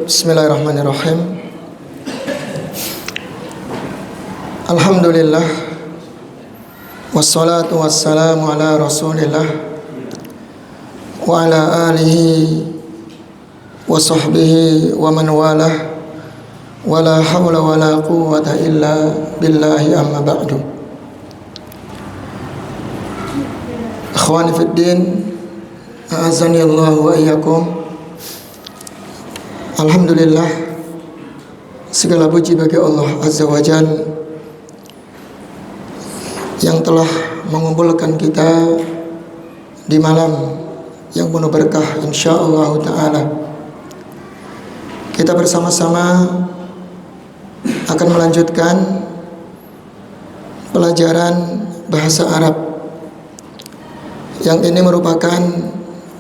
Bismillahirrahmanirrahim. Alhamdulillah, wassalatu wassalamu ala rasulillah wa ala alihi wa sahbihi wa man walah, wa la hawla wa la quwwata illa billahi, amma ba'du. Ikhwani fid din, a'azani Allah wa iyyakum. Alhamdulillah, segala puji bagi Allah Azza wa Jal yang telah mengumpulkan kita di malam yang penuh berkah, insyaallah ta'ala. Kita bersama-sama akan melanjutkan pelajaran bahasa Arab yang ini merupakan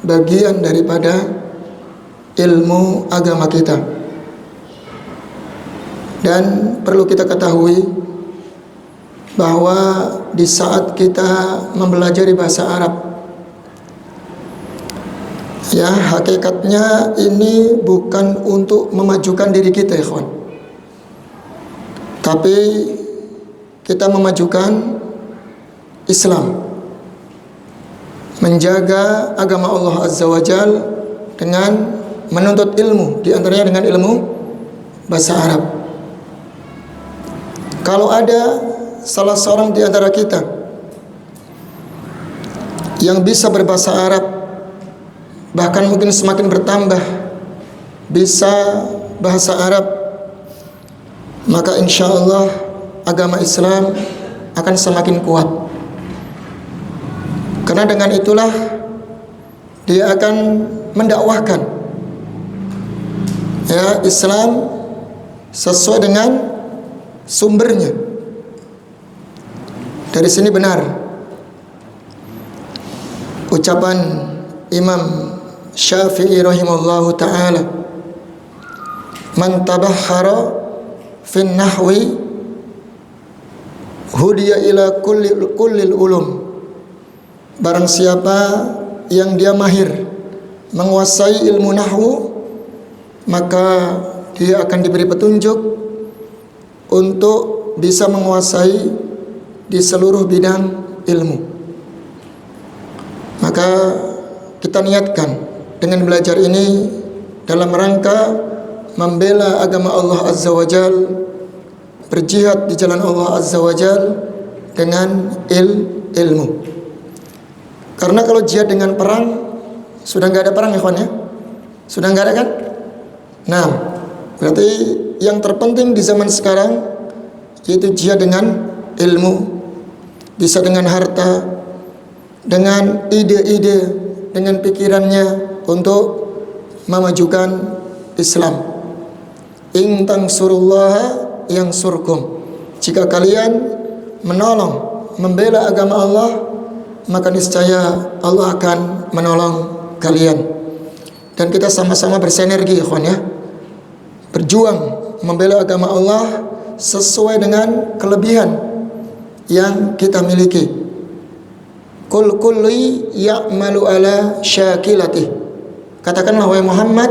bagian daripada ilmu agama kita. Dan perlu kita ketahui bahwa di saat kita mempelajari bahasa Arab, ya, hakikatnya ini bukan untuk memajukan diri kita, ikhwan, tapi kita memajukan Islam, menjaga agama Allah Azza wa Jal dengan menuntut ilmu, di antaranya dengan ilmu bahasa Arab. Kalau ada salah seorang di antara kita yang bisa berbahasa Arab, bahkan mungkin semakin bertambah bisa bahasa Arab, maka insya Allah agama Islam akan semakin kuat. Karena dengan itulah dia akan mendakwahkan, ya, Islam sesuai dengan sumbernya. Dari sini benar ucapan Imam Syafi'i rahimahullahu ta'ala, man tabahhara fin nahwi hudiya ila kullil ulum. Barang siapa yang dia mahir menguasai ilmu nahwu, maka dia akan diberi petunjuk untuk bisa menguasai di seluruh bidang ilmu. Maka kita niatkan dengan belajar ini dalam rangka membela agama Allah Azza wa Jal, berjihad di jalan Allah Azza wa Jal dengan ilmu. Karena kalau jihad dengan perang, sudah nggak ada perang, ya kawan, ya? Sudah nggak ada, kan? Nah, berarti yang terpenting di zaman sekarang yaitu jihad dengan ilmu, bisa dengan harta, dengan ide-ide, dengan pikirannya untuk memajukan Islam. In tansurullaha yansurkum. Jika kalian menolong, membela agama Allah, maka niscaya Allah akan menolong kalian. Dan kita sama-sama bersinergi, ikhwan, ya, berjuang membela agama Allah sesuai dengan kelebihan yang kita miliki. Kul kulli ya'malu ala syakilati. Katakanlah wahai Muhammad,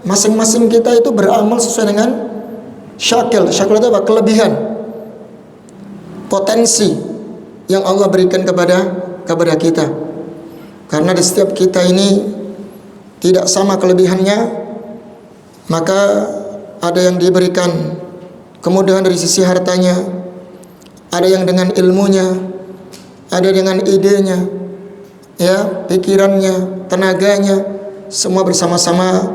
masing-masing kita itu beramal sesuai dengan syakil. Syakil itu apa? Kelebihan, potensi yang Allah berikan kepada kita. Karena di setiap kita ini tidak sama kelebihannya, maka ada yang diberikan kemudahan dari sisi hartanya, ada yang dengan ilmunya, ada dengan idenya, ya, pikirannya, tenaganya, semua bersama-sama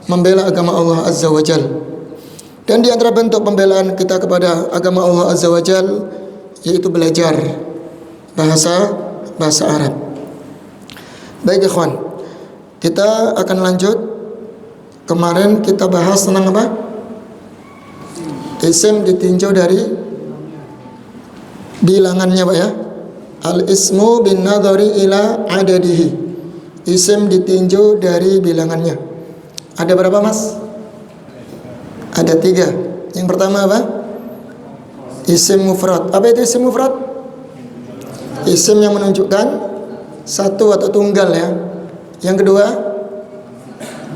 membela agama Allah Azza wa Jal. Dan di antara bentuk pembelaan kita kepada agama Allah Azza wa Jal yaitu belajar bahasa Arab. Baik, ikhwan, kita akan lanjut. Kemarin kita bahas tentang apa? Isim ditinjau dari bilangannya, Pak, ya. Al-ismu bin nadhari ila adadihi. Isim ditinjau dari bilangannya. Ada berapa, Mas? Ada 3. Yang pertama apa? Isim mufrad. Apa itu isim mufrad? Isim yang menunjukkan satu atau tunggal, ya. Yang kedua,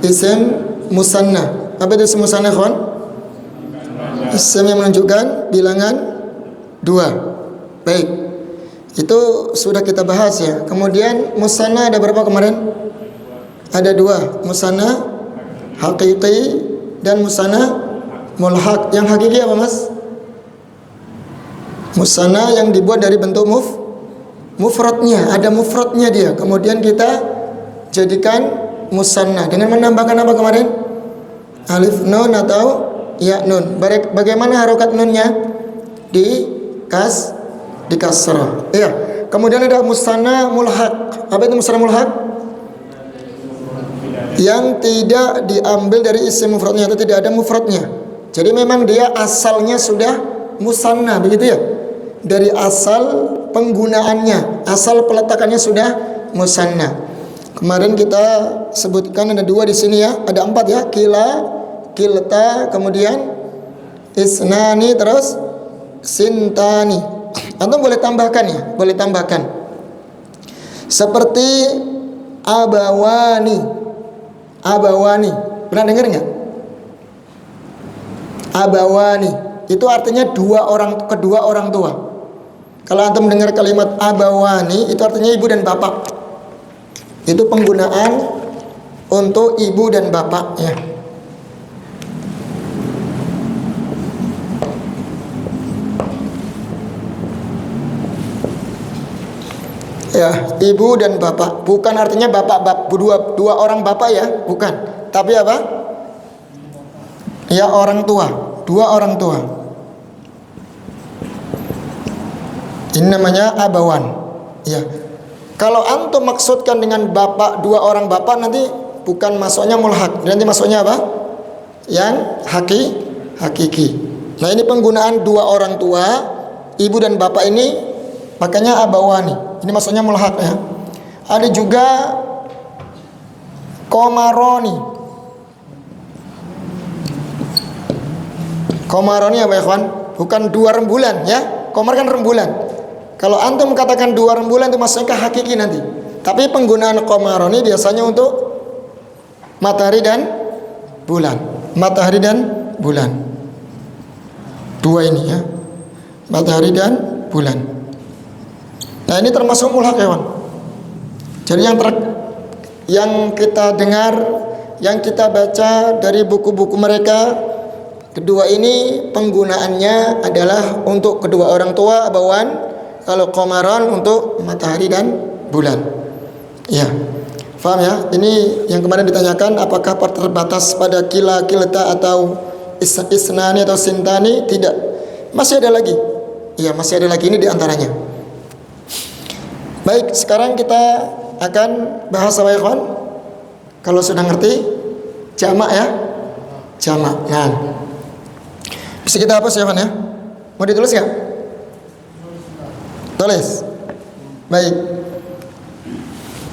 isim musanna. Apa itu isim musanna, kawan? Isim yang menunjukkan bilangan 2. Baik, itu sudah kita bahas ya. Kemudian musanna ada berapa kemarin? Ada 2, musanna hakiki dan musanna mulhaq. Yang hakiki apa, Mas? Musanna yang dibuat dari bentuk mufradnya, ada mufradnya dia. Kemudian kita jadikan musanna dengan menambahkan apa kemarin? Alif nun atau ya nun. Bagaimana harokat nunnya? Di kasrah. Iya. Kemudian ada musanna mulhaq. Apa itu musanna mulhaq? Yang tidak diambil dari isim mufradnya atau tidak ada mufradnya. Jadi memang dia asalnya sudah musanna, begitu ya? Dari asal penggunaannya, asal peletakannya sudah musanna. Kemarin kita sebutkan ada 2 di sini ya, ada 4 ya, kila, kilta, kemudian isnani, terus sintani. Atau boleh tambahkan ya, boleh tambahkan. Seperti abawani. Abawani, pernah dengar nggak? Abawani itu artinya kedua orang tua. Kalau antum dengar kalimat abawani, itu artinya ibu dan bapak. Itu penggunaan untuk ibu dan bapak ya. Ya, ibu dan bapak. Bukan artinya dua orang bapak ya, bukan. Tapi apa? Ya, orang tua, 2 orang tua. Ini namanya abawan. Ya. Kalau antum maksudkan dengan bapak 2 orang bapak, nanti bukan masuknya mulhaq. Nanti masuknya apa? Yang hakiki. Nah, ini penggunaan 2 orang tua, ibu dan bapak ini makanya abawani. Ini maksudnya mulhaq ya. Ada juga komaroni. Komaroni apa ya, kawan? Bukan 2 rembulan ya. Komar kan rembulan. Kalau antum katakan 2 rembulan itu maksudnya hakiki nanti. Tapi penggunaan komaroni biasanya untuk matahari dan bulan. Matahari dan bulan. 2 ini ya. Matahari dan bulan. Nah, ini termasuk mulhaq ya, kawan. Jadi yang kita dengar, yang kita baca dari buku-buku mereka, kedua ini penggunaannya adalah untuk kedua orang tua abawan. Kalau komaron untuk matahari dan bulan. Ya, paham ya? Ini yang kemarin ditanyakan, apakah terbatas pada kila, kilta atau isnani atau sintani? Tidak. Masih ada lagi. Iya, masih ada lagi, ini diantaranya. Baik, sekarang kita akan bahas apa ya, kawan? Kalau sudah ngerti jamak ya, jamak. Nah, bisa kita hapus ya, kawan ya? Mau ditulis nggak? Tulis. Baik.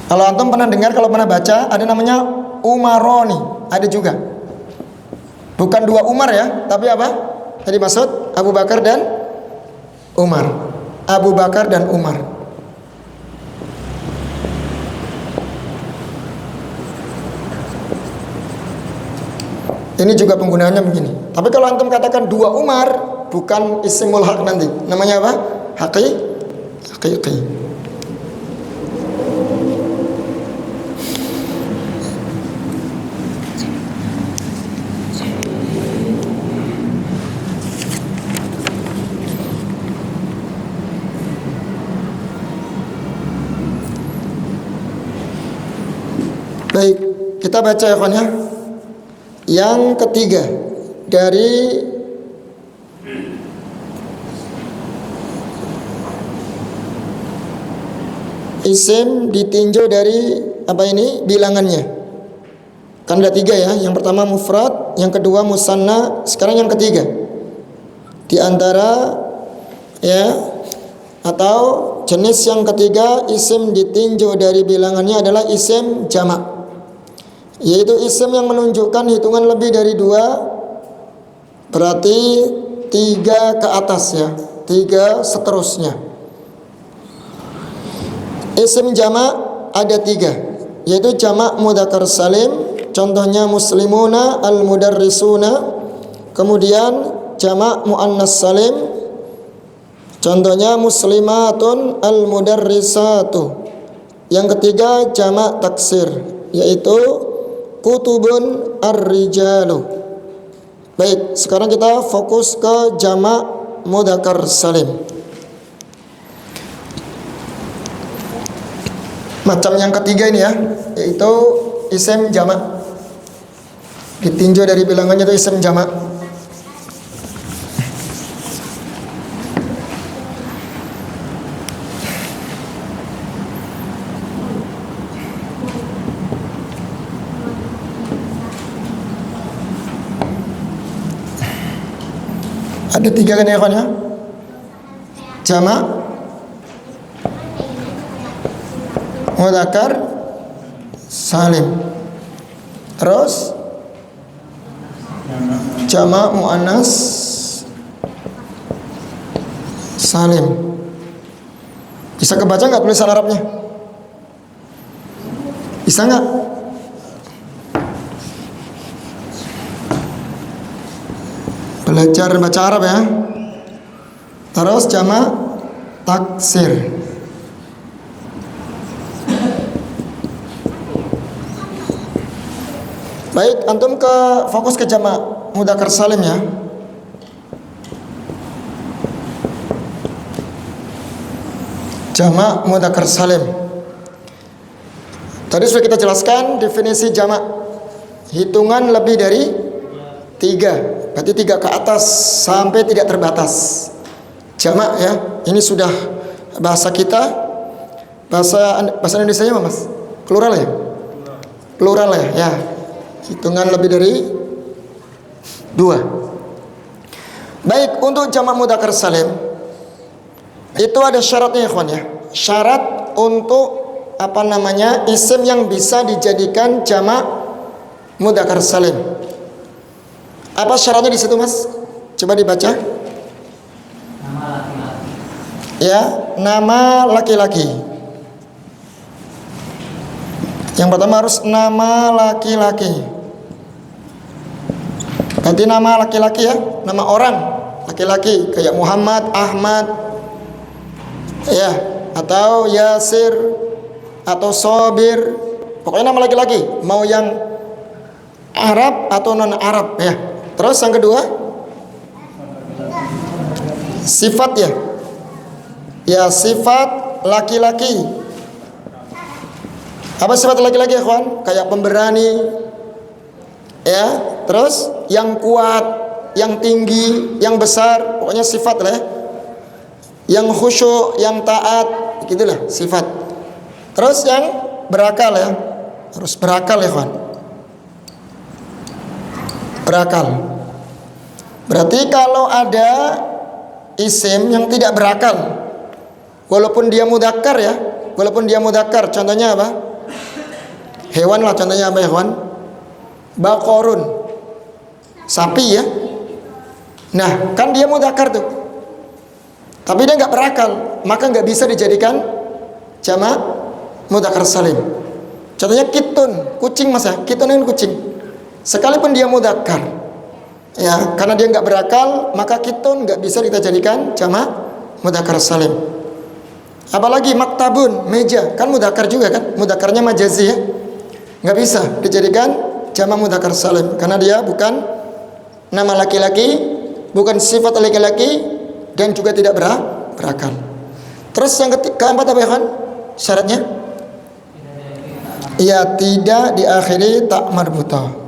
Kalau antum pernah dengar, kalau pernah baca, ada namanya umaroni, ada juga. Bukan 2 Umar ya, tapi apa? Tadi maksud Abu Bakar dan Umar. Abu Bakar dan Umar. Ini juga penggunaannya begini. Tapi kalau antum katakan 2 Umar, bukan isim mulhaq nanti. Namanya apa? Hakiki. Baik, kita baca ya, kawan ya. Yang ketiga dari isim ditinjau dari apa ini bilangannya. Kan ada 3 ya. Yang pertama mufrad, yang kedua musanna, sekarang yang ketiga. Di antara ya atau jenis yang ketiga isim ditinjau dari bilangannya adalah isim jamak. Yaitu isim yang menunjukkan hitungan lebih dari 2, berarti 3 ke atas ya, 3 seterusnya. Isim jamak ada 3, yaitu jamak mudzakkar salim, contohnya muslimuna al-mudarrisuna. Kemudian jamak muannas salim, contohnya muslimatun al-mudarrisatu. Yang ketiga jamak taksir, yaitu kutubun ar-rijalu. Baik, sekarang kita fokus ke jamak mudzakkar salim. Macam yang ketiga ini ya, yaitu isim jamak. Ditinjau dari bilangannya itu isim jamak. Ada tiga kan ya kawan ya? Jamak mudzakkar salim, terus jamak muannas salim. Bisa kebaca nggak tulisan Arabnya? Bisa nggak? Belajar baca Arab ya. Terus jamak taksir. Baik, antum fokus ke jamak mudzakkar salim ya. Jamak mudzakkar salim. Tadi sudah kita jelaskan definisi jamak. Hitungan lebih dari 3. Berarti 3 ke atas sampai tidak terbatas. Jamak ya. Ini sudah bahasa kita. Bahasa Indonesianya apa Mas? Plural ya? Plural ya. Ya. Hitungan lebih dari 2. Baik, untuk jamak mudzakkar salim itu ada syaratnya ya kawan ya. Syarat untuk isim yang bisa dijadikan jamak mudzakkar salim. Apa syaratnya di situ Mas? Coba dibaca. Nama laki-laki. Ya, nama laki-laki. Yang pertama harus nama laki-laki. Nanti nama laki-laki ya, nama orang laki-laki kayak Muhammad, Ahmad, ya, atau Yasir, atau Sobir. Pokoknya nama laki-laki, mau yang Arab atau non Arab ya. Terus yang kedua sifat ya. Ya, sifat laki-laki. Apa sifat laki-laki ya kawan? Kayak pemberani. Ya, terus yang kuat, yang tinggi, yang besar, pokoknya sifat lah ya. Yang khusyuk, yang taat, gitulah sifat. Terus yang berakal ya. Harus berakal ya kawan. Berakal. Berarti kalau ada isim yang tidak berakal, walaupun dia mudzakkar ya, walaupun dia mudzakkar, contohnya apa? Hewan lah, contohnya apa ya kawan? Bakorun, sapi ya. Nah, kan dia mudzakkar tuh, tapi dia nggak berakal, maka nggak bisa dijadikan jamak mudzakkar salim. Contohnya kitun, kucing mas ya, kitun ini kucing. Sekalipun dia mudzakkar, ya, karena dia nggak berakal, maka kitun nggak bisa kita jadikan jamak mudzakkar salim. Apalagi maktabun, meja, kan mudzakkar juga kan, mudzakkarnya majazi ya, nggak bisa dijadikan jamak mudzakkar salim karena dia bukan nama laki-laki, bukan sifat laki-laki, dan juga tidak berakal. Terus yang keempat apa ya kan? Syaratnya? Ya, tidak diakhiri tak marbutah.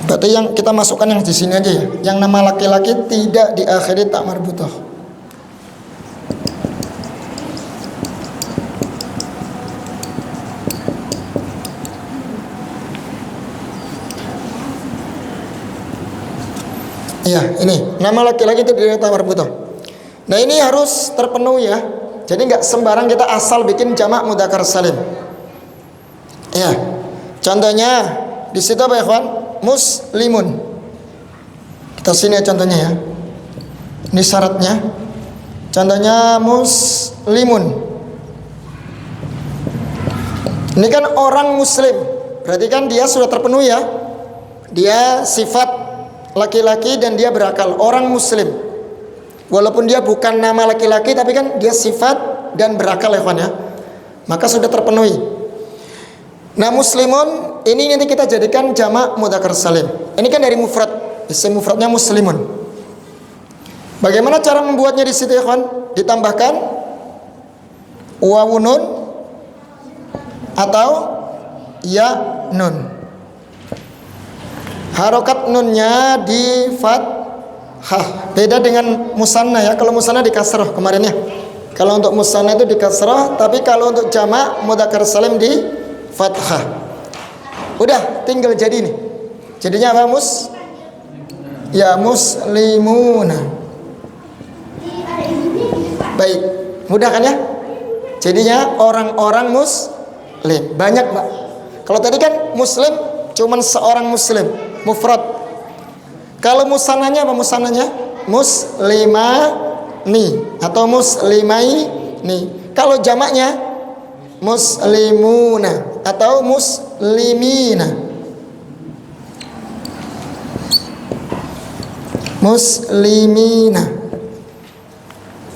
Berarti yang kita masukkan yang di sini aja ya. Yang nama laki-laki tidak diakhiri tak marbutah. Ya, ini nama laki-laki itu tidak tak marbutah. Nah, ini harus terpenuhi ya. Jadi nggak sembarang kita asal bikin jamak mudzakkar salim. Ya, contohnya di situ apa ya kawan? Muslimun. Kita sini ya contohnya ya. Ini syaratnya. Contohnya muslimun. Ini kan orang muslim, berarti kan dia sudah terpenuhi ya. Dia sifat laki-laki dan dia berakal, orang muslim. Walaupun dia bukan nama laki-laki, tapi kan dia sifat dan berakal ya kawan ya. Maka sudah terpenuhi. Nah muslimun ini nanti kita jadikan jamak mudzakkar salim. Ini kan dari mufrad, isim mufradnya muslimun. Bagaimana cara membuatnya di situ ya kawan? Ditambahkan wawun nun atau ya nun. Harokat nunnya di fathah. Beda dengan musanna ya. Kalau musanna di kasrah kemarin ya. Kalau untuk musanna itu di kasrah, tapi kalau untuk jamak mudzakkar salim di fathah. Udah tinggal jadi nih. Jadinya apa ya muslimuna. Baik, mudah kan ya? Jadinya orang-orang muslim. Banyak Pak. Kalau tadi kan muslim cuman seorang muslim, mufrad. Kalau musananya apa musananya? Muslimani atau muslimaini. Kalau jamaknya muslimuna atau muslimina. Muslimina.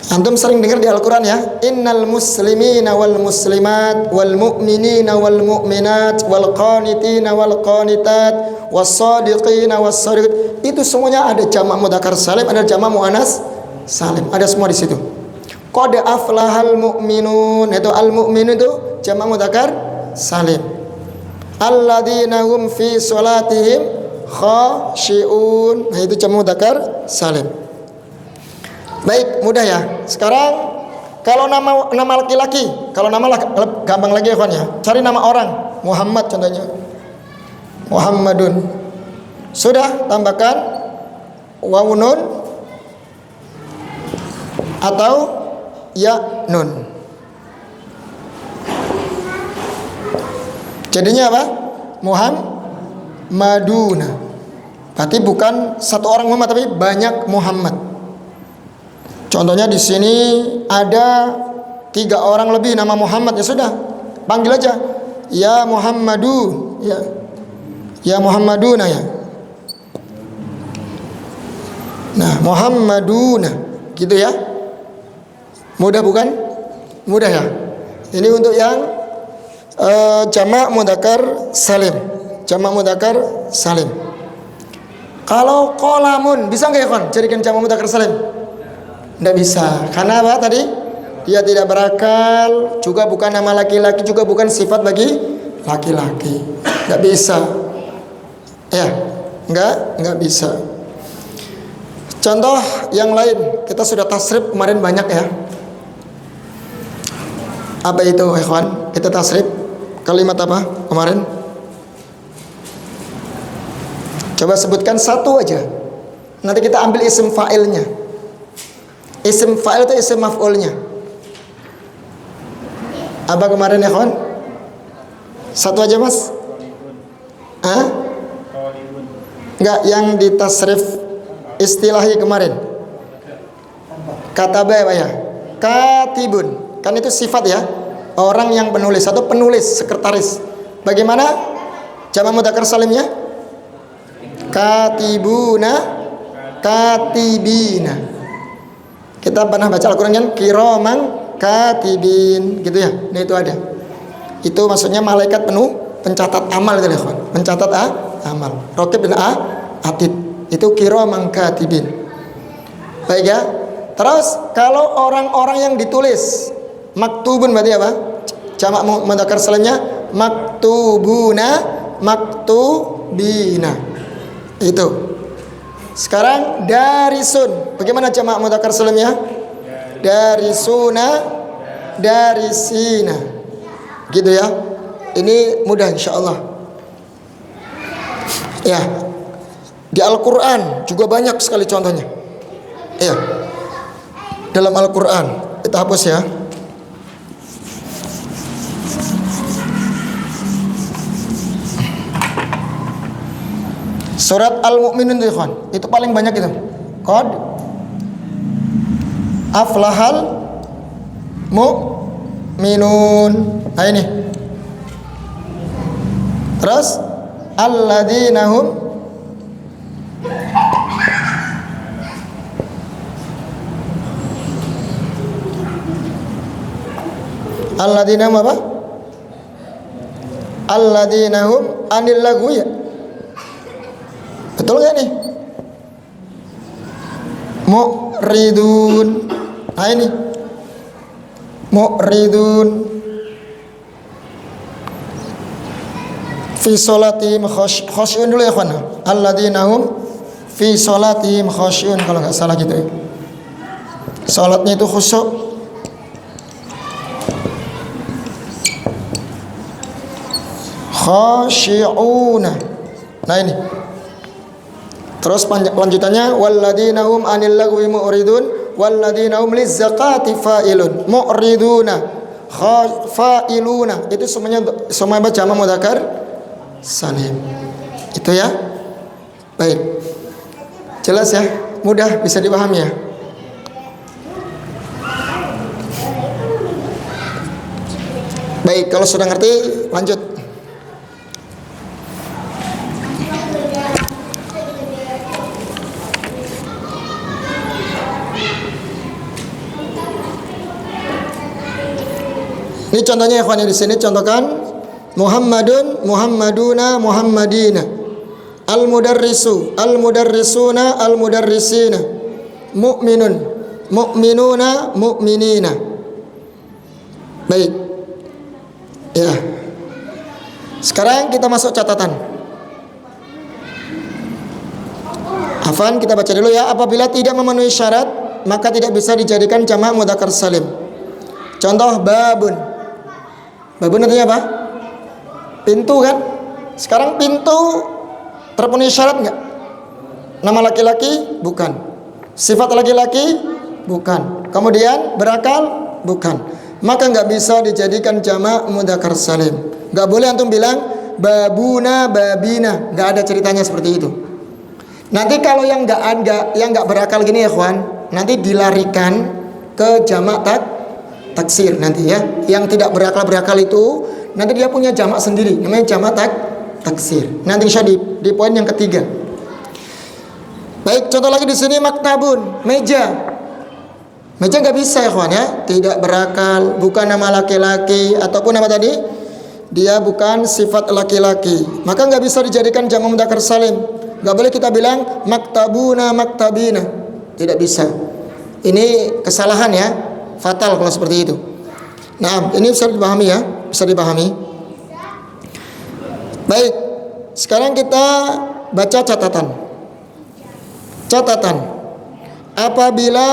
Antum sering dengar di Al-Quran ya, innal muslimina wal muslimat wal mu'minina wal mu'minat wal qanitina wal qanitat was sadiqina was sadiqat. Itu semuanya ada jamak mudzakkar salim, ada jamak muannas salim, ada semua di situ. Qad aflahal mu'minun, itu al mu'minun itu jamak mudzakkar salim. Alladzina hum fi sholatihim khashi'un, nah itu jamak mudzakkar salim. Baik, mudah ya. Sekarang kalau nama laki-laki, kalau nama gampang lagi ya kawan ya. Cari nama orang, Muhammad contohnya. Muhammadun. Sudah tambahkan wawun nun atau ya nun. Jadinya apa? Muhammaduna. Berarti bukan satu orang Muhammad tapi banyak Muhammad. Contohnya di sini ada 3 orang lebih nama Muhammad, ya sudah panggil aja ya Muhammadu, ya Muhammaduna ya. Nah Muhammaduna gitu ya. Mudah bukan? Mudah ya. Ini untuk yang jamak mudzakkar salim. Jamak mudzakkar salim. Kalau qalamun bisa nggak ya kawan? Jadikan jamak mudzakkar salim? Tidak bisa, karena apa tadi? Dia tidak berakal, juga bukan nama laki-laki, juga bukan sifat bagi laki-laki. Tidak bisa. Ya, enggak bisa. Contoh yang lain, kita sudah tasrif kemarin banyak ya. Apa itu, ikhwan? Kita tasrif kalimat apa kemarin? Coba sebutkan satu aja. Nanti kita ambil isim fa'ilnya. Isim fa'il itu isim maf'ulnya. Apa kemarin ya kawan? Satu aja mas? Enggak, yang di tasrif istilahi kemarin. Kataba ya? Katibun. Kan itu sifat ya. Orang yang penulis atau penulis, sekretaris. Bagaimana jamak mudzakkar salimnya? Katibuna, katibina. Kita pernah baca Al-Quran kan kiraman katibin gitu ya. Nah itu ada. Itu maksudnya malaikat penuh pencatat amal gitu ya, pencatat amal. Raqib dan atid. Itu kiraman katibin. Baik ya. Terus kalau orang-orang yang ditulis maktubun berarti apa? Jamak mudzakkar salimnya maktubuna, maktubina. Itu. Sekarang darisun. Bagaimana jamak mudzakkar salimnya? Darisuna, darisina. Gitu ya. Ini mudah insyaallah. Ya. Di Al-Qur'an juga banyak sekali contohnya. Ya. Dalam Al-Qur'an. Kita hapus ya. Surat Al-Mu'minun itu kan, itu paling banyak itu. Qad aflahal mu'minun. Nah ini Terus alladzina hum alladzina hum apa? Alladzina hum anil lagwi ya? Betul gak nih? Mu'ridun. Nah ini mu'ridun fi sholatihim khasyun dulu ya kawan. Alladzina hum fi sholatihim khasyun, kalau nggak salah gitu ya. Sholatnya itu khusyuk. Khasyi'una. Nah ini. Terus lanjutannya walladzina hum anil lagwi mu'ridun walladzina hum lizzakati fa'ilun mu'riduna fa'iluna. Itu semuanya baca mudzakkar salim. Itu ya. Baik. Jelas ya? Mudah bisa dipahami ya? Baik, kalau sudah ngerti lanjut. Ini contohnya ya kawan, di sini contohkan Muhammadun, Muhammaduna, Muhammadina. Al-mudarrisu, al-mudarrisuna, al-mudarrisina. Mu'minun, mu'minuna, mu'minina. Baik. Ya. Sekarang kita masuk catatan. Afan, kita baca dulu ya. Apabila tidak memenuhi syarat, maka tidak bisa dijadikan jamak mudzakkar salim. Contoh babun. Babun artinya apa? Pintu kan? Sekarang pintu terpenuhi syarat nggak? Nama laki-laki? Bukan. Sifat laki-laki? Bukan. Kemudian berakal? Bukan. Maka nggak bisa dijadikan jamak mudzakkar salim. Nggak boleh antum bilang babuna, babina. Nggak ada ceritanya seperti itu. Nanti kalau yang nggak berakal gini ya kawan, nanti dilarikan ke jamak taksir nanti ya. Yang tidak berakal itu nanti dia punya jamak sendiri, namanya jamak taksir. Nanti insya di poin yang ketiga. Baik, contoh lagi di sini maktabun, meja. Meja nggak bisa ya kawan ya, tidak berakal, bukan nama laki-laki ataupun apa tadi? Dia bukan sifat laki-laki. Maka nggak bisa dijadikan jamak mudzakkar salim. Nggak boleh kita bilang maktabuna, maktabina. Tidak bisa. Ini kesalahan ya. Fatal kalau seperti itu. Nah, ini bisa dipahami ya, bisa dipahami. Baik, sekarang kita baca catatan. Catatan. Apabila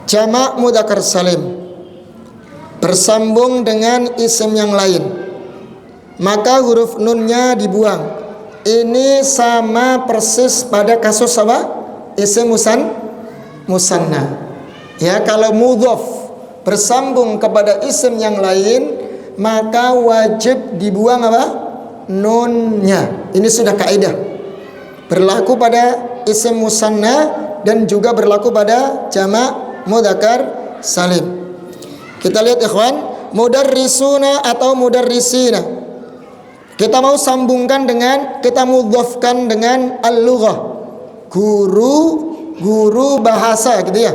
jamak mudzakkar salim bersambung dengan isim yang lain, maka huruf nunnya dibuang. Ini sama persis pada kasus apa? Isim musanna. Ya, kalau mudhof bersambung kepada isim yang lain, maka wajib dibuang apa? Nunnya. Ini sudah kaidah. Berlaku pada isim musanna dan juga berlaku pada jamak mudzakkar salim. Kita lihat ikhwan, mudarrisuna atau mudarrisina. Kita mau sambungkan dengan, kita mudhofkan dengan al-lughah. Guru bahasa gitu ya.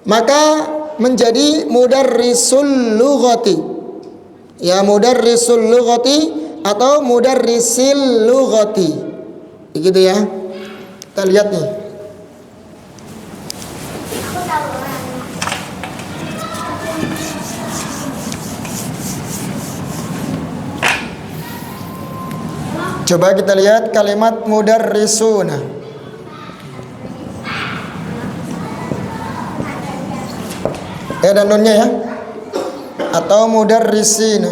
Maka menjadi mudarrisul lughati. Ya, mudarrisul lughati atau mudarrisil lughati. Begitu ya. Kita lihat nih. Coba kita lihat kalimat mudarrisuna. Ya, dan nunnya ya. Atau mudarrisina.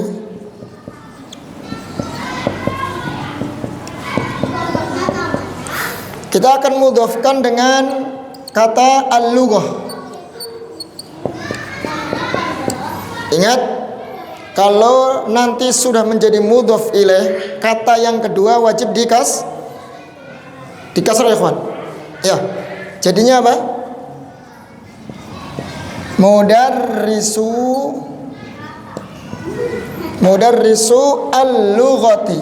Kita akan mudhofkan dengan kata al-lughah. Ingat, kalau nanti sudah menjadi mudhof ilaih, kata yang kedua wajib dikasrah ya ikhwan. Ya. Jadinya apa? Mudarrisu al-lughati.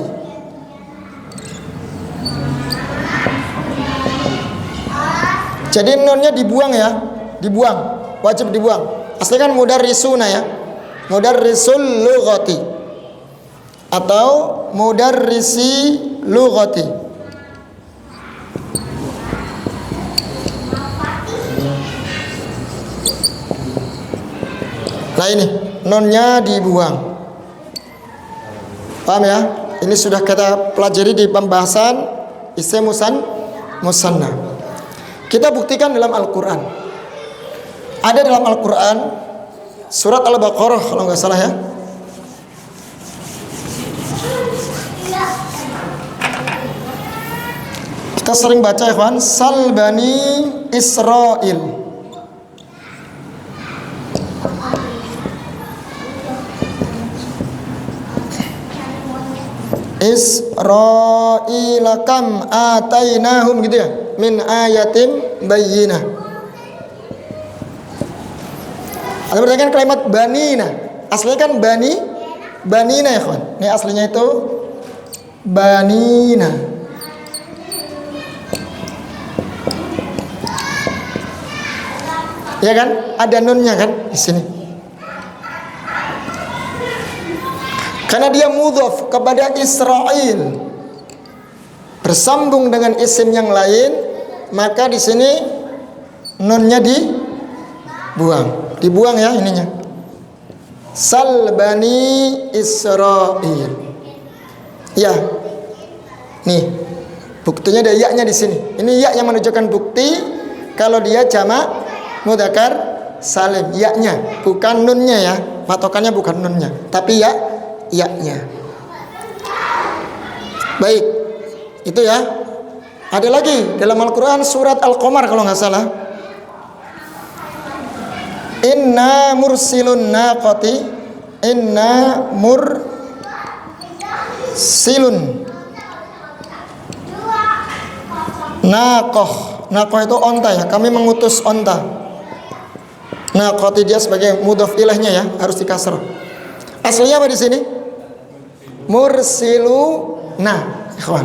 Jadi nunnya dibuang ya, dibuang, wajib dibuang. Asli kan mudarrisuna ya, mudarrisul lughati atau mudarrisi lughati. Nah ini nunnya dibuang. Paham ya? Ini sudah kita pelajari di pembahasan isim musanna. Kita buktikan dalam Al-Quran. Ada dalam Al-Quran surat Al-Baqarah kalau nggak salah ya. Kita sering baca ya kawan, Sal Bani Israil. Israila kam atainahum gitu ya, min ayatin bayyinah. Ada pertanyaan kalimat banina. Aslinya kan banina ya kawan. Ini aslinya itu banina. Ya kan? Ada nunnya kan di sini. Karena dia mudhaf kepada Israel, bersambung dengan isim yang lain, maka di sini nunnya dibuang ya ininya. Sal Bani Israil. Ya, nih buktinya ada ya-nya di sini. Ini ya yang menunjukkan bukti kalau dia jamak mudzakkar salim. Ya-nya, bukan nunnya ya. Patokannya bukan nunnya, tapi ya-nya. Baik, itu ya. Ada lagi dalam Al-Quran surat Al-Qamar kalau nggak salah. Inna mursilun naqati, inna mursilun naqah. Naqah itu onta ya. Kami mengutus onta. Naqati dia sebagai mudhaf ilahnya ya, harus dikasrah. Aslinya apa di sini? Mursiluna, ikhwan.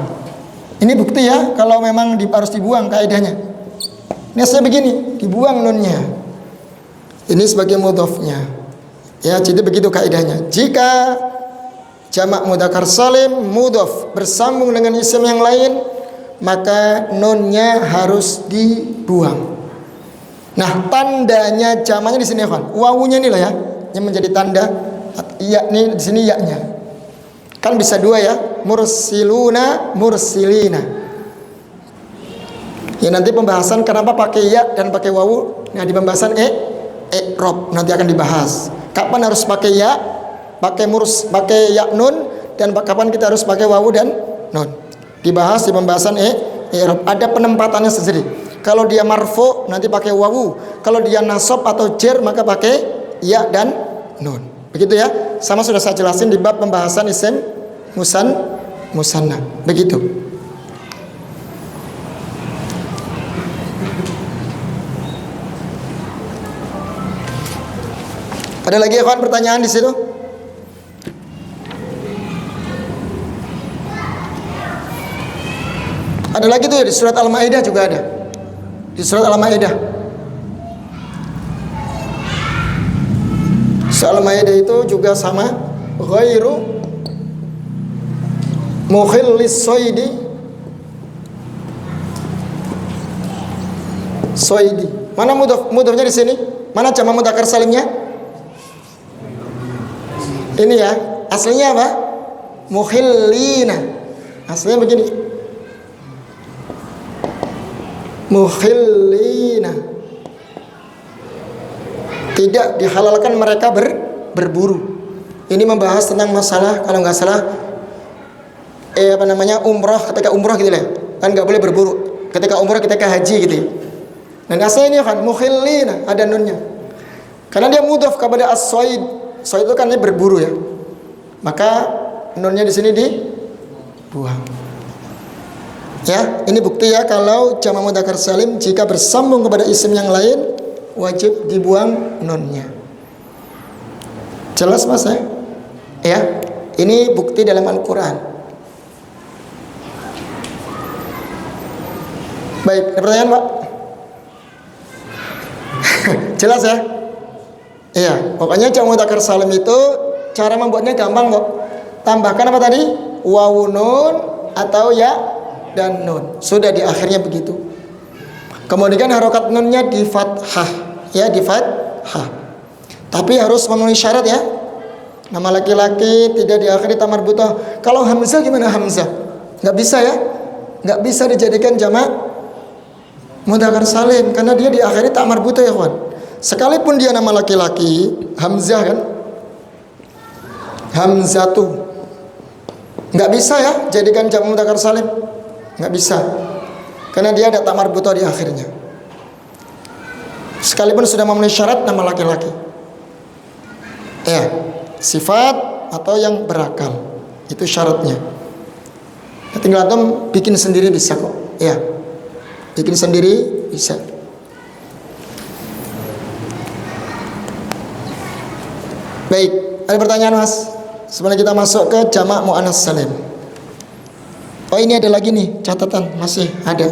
Ini bukti ya kalau memang harus dibuang kaidahnya. Ini aslinya begini, dibuang nunnya. Ini sebagai mudhafnya. Ya, jadi begitu kaidahnya. Jika jamak mudzakkar salim mudhaf bersambung dengan isim yang lain, maka nunnya harus dibuang. Nah, tandanya jamaknya di sini ya, kawan. Wawunya inilah ya yang menjadi tanda. Iya nih di sini ya-nya. Kan bisa dua ya, mursiluna, mursilina. Ya nanti pembahasan kenapa pakai ya dan pakai wawu. Nah di pembahasan i'rab nanti akan dibahas. Kapan harus pakai ya, pakai ya nun, dan kapan kita harus pakai wawu dan nun. Dibahas di pembahasan i'rab. Ada penempatannya sendiri. Kalau dia marfu nanti pakai wawu. Kalau dia nasab atau jar maka pakai ya dan nun. Begitu ya. Sama sudah saya jelasin di bab pembahasan isim musanna. Begitu. Ada lagi ya kawan pertanyaan di situ? Ada lagi tuh ya, di surat Al-Maidah juga ada. Di surat Al-Maidah. Surat Al-Maidah itu juga sama, ghairu mukhillis soidi. Mana mudhafnya di sini? Mana jamak mudzakkar salimnya? Ini ya, aslinya apa? Mukhillina. Aslinya begini. Mukhillina. Tidak dihalalkan mereka berburu. Ini membahas tentang masalah kalau nggak salah umroh, ketika umroh gitu ya. Kan nggak boleh berburu. Ketika umroh, ketika haji gitu ya. Dan aslinya ini kan mukhillina, ada nunnya. Karena dia mudhaf kepada as-said. Said itu kan dia berburu ya. Maka nunnya di sini dibuang. Ya, ini bukti ya kalau jamak mudzakkar salim jika bersambung kepada isim yang lain wajib dibuang nunnya. Jelas Mas ya? Ya. Ini bukti dalam Al-Quran. Baik, ada pertanyaan Pak? Jelas ya? Iya, pokoknya jamak mudzakkar salim itu cara membuatnya gampang kok. Tambahkan apa tadi? Wawu nun atau ya dan nun. Sudah di akhirnya begitu. Kemudian harokat nunnya di fathah, ya di fathah. Tapi harus memenuhi syarat ya. Nama laki-laki tidak diakhiri ta marbutah. Kalau hamzah gimana hamzah? Nggak bisa ya? Nggak bisa dijadikan jamak mudzakkar salim karena dia diakhiri ta marbutah ya kawan. Sekalipun dia nama laki-laki, hamzah kan? Hamzatu. Nggak bisa ya jadikan jamak mudzakkar salim. Nggak bisa. Karena dia ada ta marbutah di akhirnya. Sekalipun sudah memenuhi syarat nama laki-laki. Ya, sifat atau yang berakal. Itu syaratnya. Ya, tinggal antum bikin sendiri bisa kok. Ya. Bikin sendiri bisa. Baik, ada pertanyaan Mas? Sebelum kita masuk ke jamak muannats salim. Oh ini ada lagi nih catatan masih ada.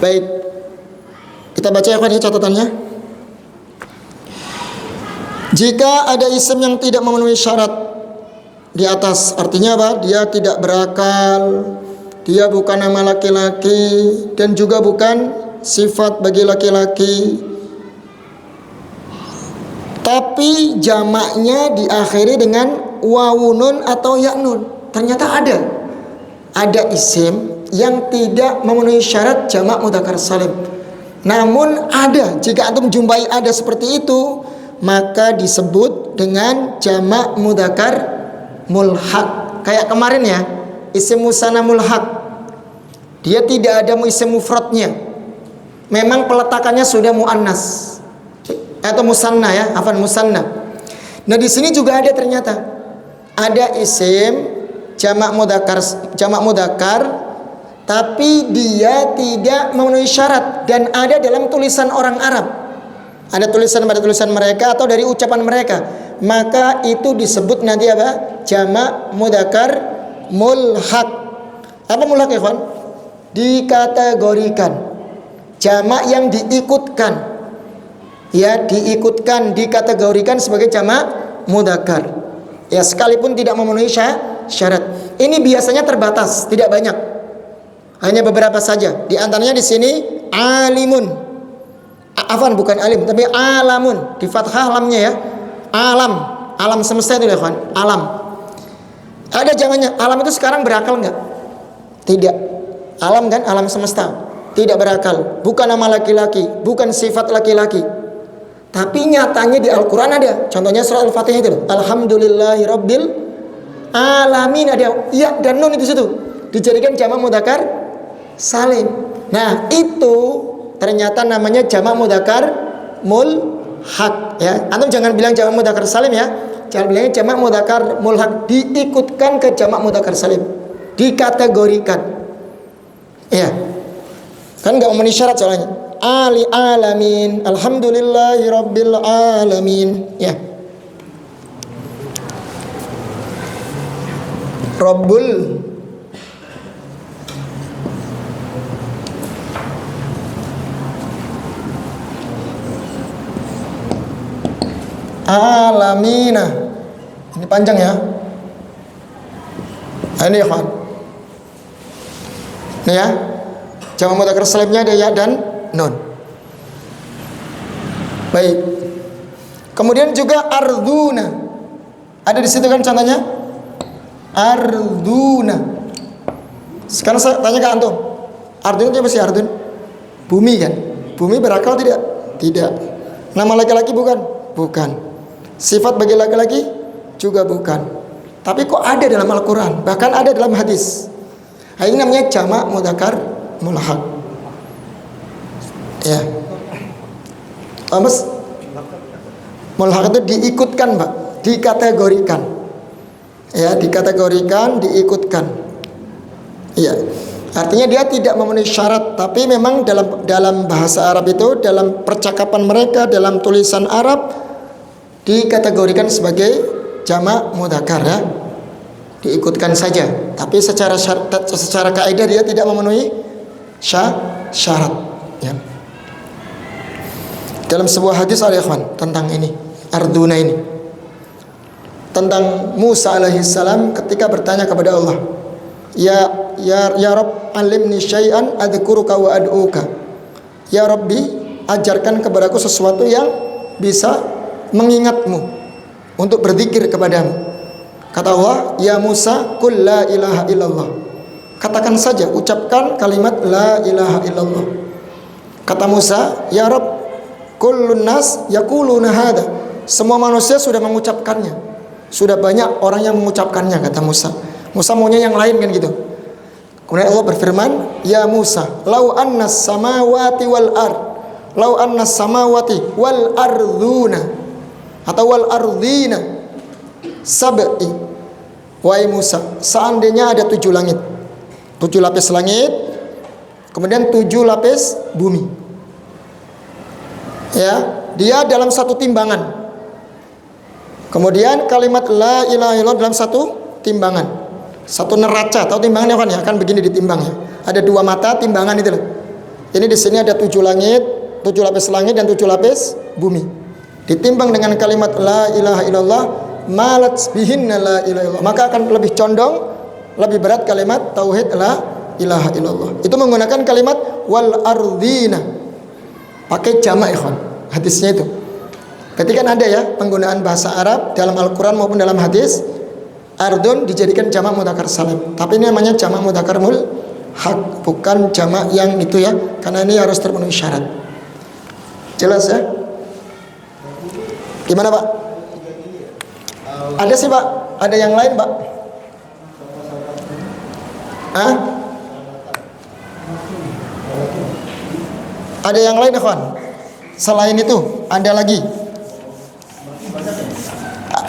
Baik, kita baca ya catatannya. Jika ada isim yang tidak memenuhi syarat di atas, artinya apa? Dia tidak berakal, dia bukan nama laki-laki, dan juga bukan sifat bagi laki-laki, tapi jamaknya diakhiri dengan wawunun atau yaknun. Ternyata ada isim yang tidak memenuhi syarat jamak mudzakkar salim. Namun ada, jika antum jumpai ada seperti itu, maka disebut dengan jamak mudzakkar mulhaq. Kayak kemarin ya, isim musanna mulhaq. Dia tidak ada isim mufradnya. Memang peletakannya sudah muannas atau musanna ya, afan musanna. Nah, di sini juga ada ternyata. Ada isim jamak mudzakkar tapi dia tidak memenuhi syarat dan ada dalam tulisan orang Arab. Ada tulisan pada tulisan mereka atau dari ucapan mereka. Maka itu disebut nanti apa? Jamak mudzakkar mulhaq. Apa mulhaq ya kawan? Dikategorikan. Jamak yang diikutkan. Ya, diikutkan, dikategorikan sebagai jamak mudzakkar. Ya, sekalipun tidak memenuhi syarat. Ini biasanya terbatas, tidak banyak. Hanya beberapa saja. Di antaranya di sini alimun. Afwan, bukan alim, tapi alamun. Di fathah lamnya ya. Alam semesta itu ya kawan. Alam. Ada jangannya. Alam itu sekarang berakal enggak? Tidak. Alam kan alam semesta. Tidak berakal. Bukan nama laki-laki, bukan sifat laki-laki. Tapi nyatanya di Al-Qur'an ada. Contohnya surah Al-Fatihah itu. Alhamdulillahirabbil alamin, ada ya dan nun itu situ. Dijadikan jamak mudzakkar salim. Nah, itu ternyata namanya jamak mudzakkar mulhaq ya. Antum jangan bilang jamak mudzakkar salim ya. Jangan bilang jamak mudzakkar mulhaq, diikutkan ke jamak mudzakkar salim. Dikategorikan. Ya. Kan enggak memenuhi syarat soalnya. Alamin, alhamdulillahirabbil alamin ya. Rabbul alamina. Ini panjang ya. Ini ya kawan. Ini ya. Jamak mudzakkar salimnya ada ya dan nun. Baik. Kemudian juga arduna. Ada di situ kan contohnya? Arduna. Sekarang saya tanya ke antum. Ardun itu apa sih ardun? Bumi kan? Bumi berakal tidak? Tidak. Nama laki-laki bukan? Bukan. Sifat bagi laki-laki juga bukan. Tapi kok ada dalam Al-Quran, bahkan ada dalam hadis. Nah, ini namanya jamak mudzakkar mulhaq. Ya. Mas, mulhaq itu diikutkan, Pak, dikategorikan. Ya, dikategorikan, diikutkan. Iya. Artinya dia tidak memenuhi syarat, tapi memang dalam bahasa Arab itu, dalam percakapan mereka, dalam tulisan Arab dikategorikan sebagai jamak mudzakkar, ya. Diikutkan saja, tapi secara kaidah dia tidak memenuhi syarat, ya. Dalam sebuah hadis al-ikhwan tentang ini, arduna ini, tentang Musa alaihissalam ketika bertanya kepada Allah, Ya Rabb, alimni syai'an adzkuruka wa ad'uka. Ya Rabbi, ajarkan kepadaku sesuatu yang bisa mengingatmu, untuk berzikir kepadamu. Kata Allah, ya Musa, qul la ilaha illallah. Katakan saja, ucapkan kalimat la ilaha illallah. Kata Musa, ya Rabb, kullun nas yaquluna hada. Semua manusia sudah mengucapkannya. Sudah banyak orang yang mengucapkannya, kata Musa. Musa maunya yang lain kan gitu. Kemudian Allah berfirman, ya Musa, lau annas samawati wal ard, lau annas samawati wal arduna, atau wal ardina sab'i. Wahai Musa, seandainya ada 7 langit, 7 lapis langit, kemudian 7 lapis bumi, ya, dia dalam satu timbangan. Kemudian kalimat la ilaha illallah dalam satu timbangan, satu neraca. Tahu timbangannya kan ya? Kan begini ditimbang ya. Ada 2 mata timbangan itu loh. Ini di sini ada 7 langit, 7 lapis langit dan 7 lapis bumi. Ditimbang dengan kalimat la ilaha illallah, malat bihinna la ilaha illallah, maka akan lebih condong, lebih berat kalimat tauhid la ilaha illallah. Itu menggunakan kalimat wal ardina, pakai jamak, ikhwan. Hadisnya itu. Ketika ada ya penggunaan bahasa Arab dalam Al-Quran maupun dalam hadis, ardun dijadikan jamak mudzakkar salim. Tapi ini namanya jamak mudzakkar mulhaq, bukan jamak yang itu ya, karena ini harus terpenuhi syarat. Jelas ya? Gimana Pak? Ada sih Pak, ada yang lain Pak? Hah? Ada yang lain ikhwan? Selain itu ada lagi?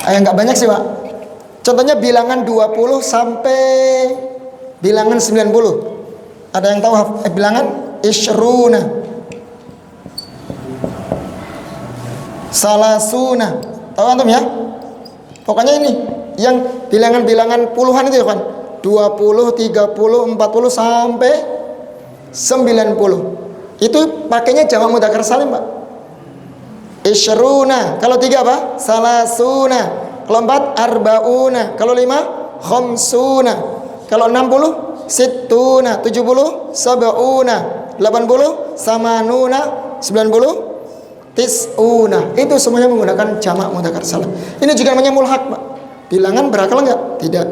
Nggak banyak sih Pak. Contohnya bilangan 20 sampai bilangan 90. Ada yang tahu bilangan? Ishruna, salasuna. Tahu antum ya? Pokoknya ini yang bilangan-bilangan puluhan itu ya kan? 20, 30, 40 sampai 90. Itu pakainya jamak mudzakkar salim, Pak. Ishruna. Kalau 3 apa? Salasuna. Kalau 4 arbauna. Kalau 5 khamsuna. Kalau 60 sittuna. 70 sab'una. 80 samanuna. 90 tis'una. Itu semuanya menggunakan jamak mudzakkar salim. Ini juga namanya mulhaq, Pak. Bilangan berakal enggak? Tidak.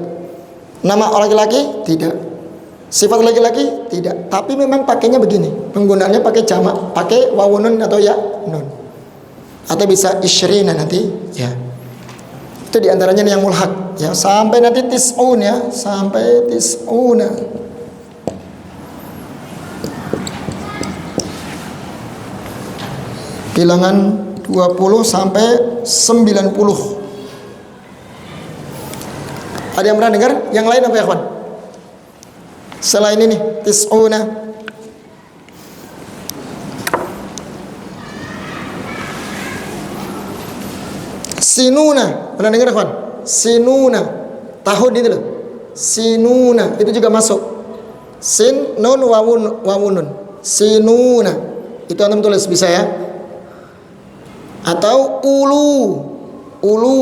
Nama orang laki-laki? Tidak. Sifat laki-laki? Tidak. Tapi memang pakainya begini. Penggunaannya pakai jamak, pakai wawunun atau ya nun. Atau bisa isyrina nanti, ya. Itu diantaranya yang mulhaq, ya. Sampai nanti tis'un ya, sampai tis'una. Bilangan 20 sampai 90. Ada yang pernah dengar? Yang lain apa ya, kawan? Selain ini, tis'una. Sinuna. Pernah dengar, kawan? Sinuna. Tahun itu loh. Sinuna. Itu juga masuk. Sin, nun, wawunun. Sinuna. Itu antum tulis bisa ya. Atau ulu. Ulu.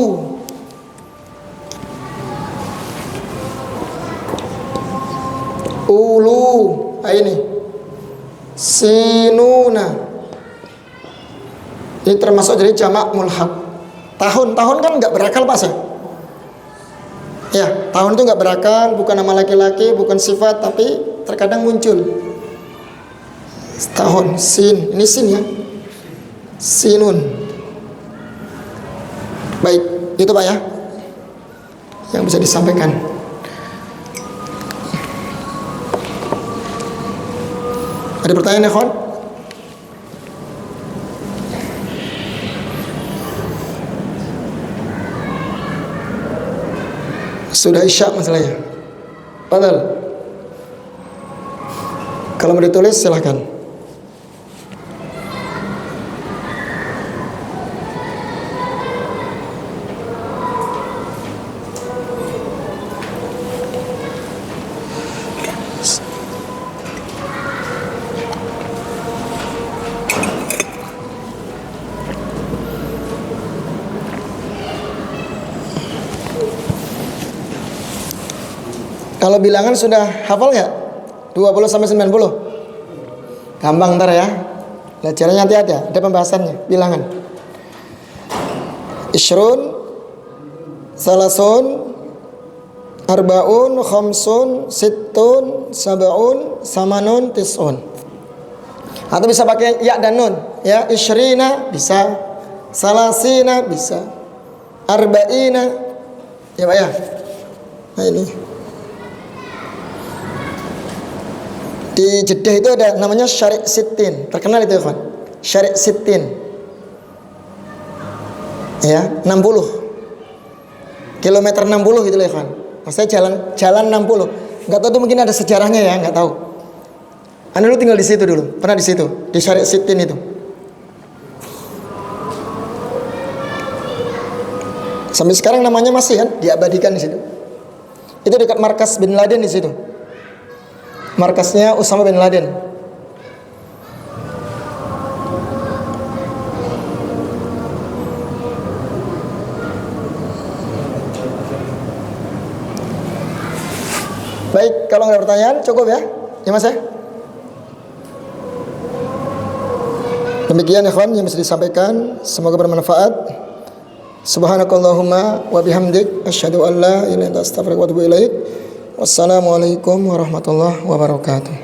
Ulu. Nah, ini sinuna. Ini termasuk jadi jamak mulhaq. Tahun kan nggak berakal pas ya. Ya, tahun itu nggak berakal, bukan nama laki-laki, bukan sifat, tapi terkadang muncul. Tahun, sin, ini sin ya. Sinun. Baik, itu Pak ya yang bisa disampaikan. Ada pertanyaan ya, kawan? Sudah isya masalahnya. Padahal kalau mau ditulis silahkan. Kalau bilangan sudah hafal nggak? 20 sampai 90? Gampang ntar ya. Belajarnya hati-hati ya, ada pembahasannya, bilangan. Ishrun, salasun, arbaun, khamsun, sittun, sab'un, samanun, tis'un. Atau bisa pakai ya dan nun. Ya, ishrina bisa, salasina bisa, arba'ina. Ya Pak ya. Nah ini. Di Jeddah itu ada namanya Syari' Sittin. Terkenal itu kan? Syari' Sittin. Ya, 60. Kilometer 60 gitu loh kan. Maksudnya jalan 60. Enggak tahu tuh mungkin ada sejarahnya ya, enggak tahu. Anda dulu tinggal di situ dulu. Pernah di situ, di Syari' Sittin itu. Sampai sekarang namanya masih kan diabadikan di situ. Itu dekat markas Bin Laden di situ. Markasnya Usama bin Laden. Baik, kalau nggak ada pertanyaan cukup ya, ya Mas ya. Demikian ikhwan yang bisa disampaikan, semoga bermanfaat. Subhanakallahumma wa bihamdik asyhadu an la ilaha illa anta astaghfiruka wa atubu ilaik. Wassalamualaikum warahmatullahi wabarakatuh.